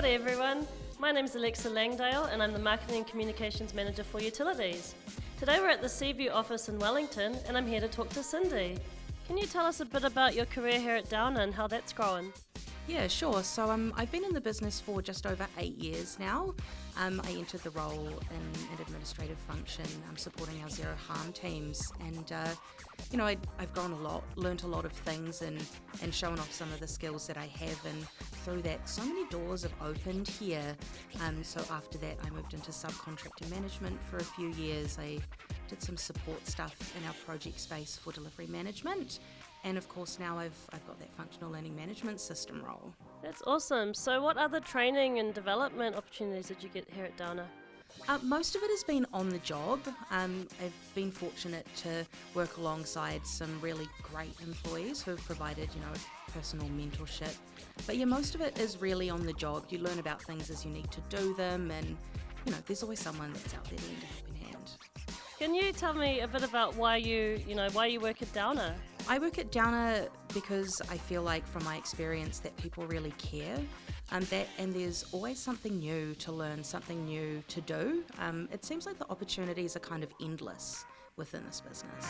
Kia ora everyone, my name's Alexa Langdale and I'm the Marketing and Communications Manager for Utilities. Today we're at the Seaview office in Wellington and I'm here to talk to Cyndi. Can you tell us a bit about your career here at Downer and how that's growing? Yeah, sure. So I've been in the business for just over 8 years now. I entered the role in an administrative function, supporting our zero harm teams, and I've grown a lot, learnt a lot of things, and shown off some of the skills that I have. And through that, so many doors have opened here. So after that, I moved into subcontractor management for a few years. I did some support stuff in our project space for delivery management. And of course now I've got that functional learning management system role. That's awesome. So what other training and development opportunities did you get here at Downer? Most of it has been on the job. I've been fortunate to work alongside some really great employees who have provided, personal mentorship. But yeah, most of it is really on the job. You learn about things as you need to do them, and there's always someone that's out there to lend a helping hand. Can you tell me a bit about why you work at Downer? I work at Downer because I feel like, from my experience, that people really care, and there's always something new to learn, something new to do. It seems like the opportunities are kind of endless within this business.